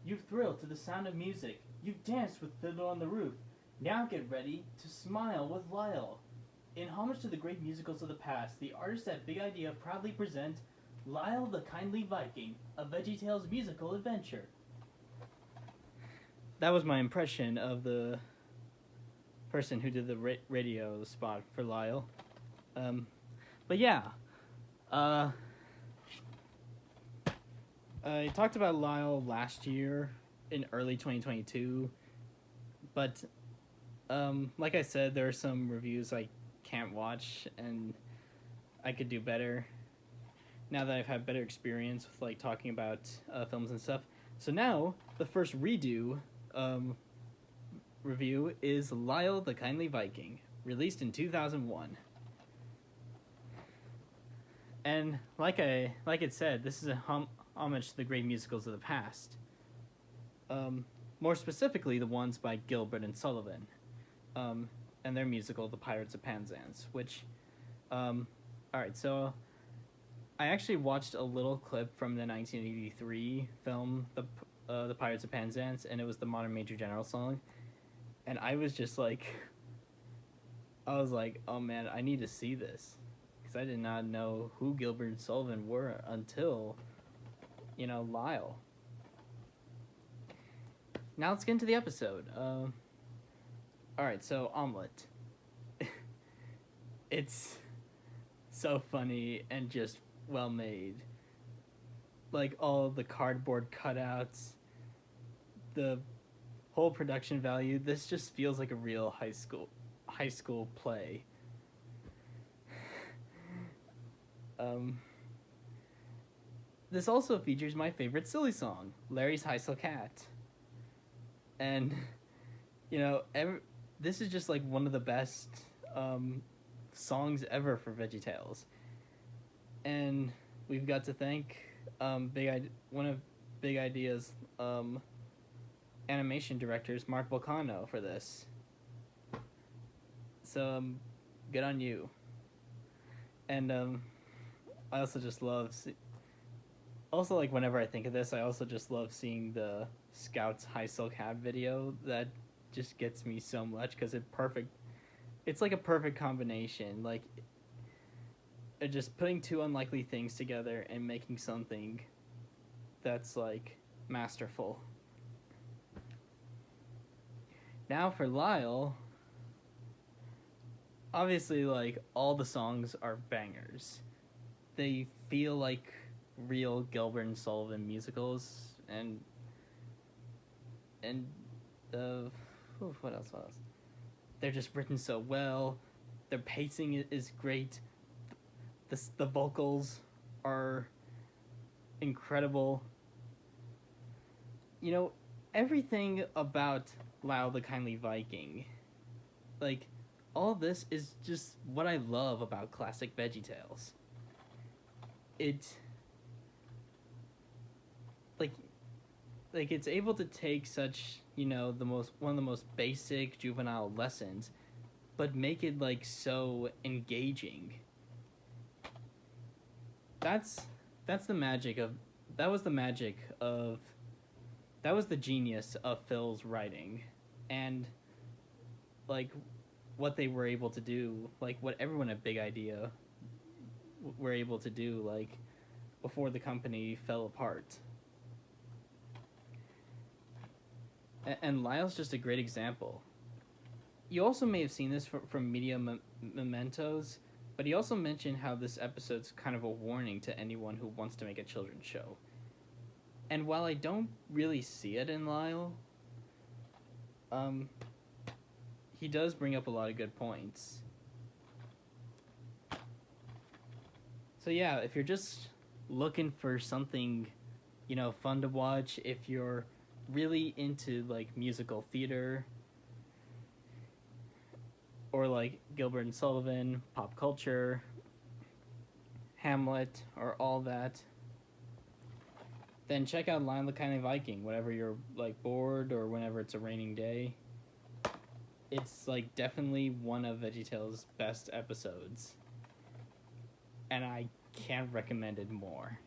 You've thrilled to the sound of music. You've danced with Fiddler on the Roof. Now get ready to smile with Lyle. In homage to the great musicals of the past, the artists at Big Idea proudly present Lyle the Kindly Viking, a VeggieTales musical adventure. That was my impression of the person who did the radio spot for Lyle. But yeah, I talked about Lyle last year in early 2022, but like I said, there are some reviews I can't watch, and I could do better now that I've had better experience with like talking about films and stuff. So now the first redo review is Lyle the Kindly Viking, released in 2001. And like it said, this is a homage to the great musicals of the past. More specifically, the ones by Gilbert and Sullivan, and their musical, The Pirates of Penzance, which, alright, so I actually watched a little clip from the 1983 film, The Pirates of Penzance, and it was the Modern Major General song, and I was just like, oh man, I need to see this. I did not know who Gilbert and Sullivan were until, Lyle. Now let's get into the episode. Alright, so Omelette. It's so funny and just well made. Like all the cardboard cutouts, the whole production value. This just feels like a real high school play. This also features my favorite silly song, Larry's Heisel Cat. And, this is just like one of the best songs ever for VeggieTales. And we've got to thank one of Big Idea's animation directors, Mark Volcano, for this. So, good on you. And, I also just love... Also, like, whenever I think of this, I also just love seeing the Scouts Heisel Cat video. That just gets me so much, because it's like a perfect combination. Like, just putting two unlikely things together and making something that's, like, masterful. Now for Lyle, obviously, like, all the songs are bangers. They feel like real Gilbert and Sullivan musicals, and what else? They're just written so well. Their pacing is great. The vocals are incredible. Everything about Lyle the Kindly Viking, like, all this is just what I love about classic VeggieTales. Like it's able to take such, one of the most basic juvenile lessons, but make it like so engaging. That was the genius of Phil's writing, and like what they were able to do, like what everyone at Big Idea were able to do, like before the company fell apart. And Lyle's just a great example. You also may have seen this from Media Mementos, but he also mentioned how this episode's kind of a warning to anyone who wants to make a children's show. And while I don't really see it in Lyle, he does bring up a lot of good points. So yeah, if you're just looking for something, fun to watch, if you're really into like musical theater or like Gilbert and Sullivan, pop culture, Hamlet, or all that, then check out Lyle the Kindly Viking whenever you're like bored or whenever it's a raining day. It's like definitely one of VeggieTales' best episodes, and I can't recommend it more.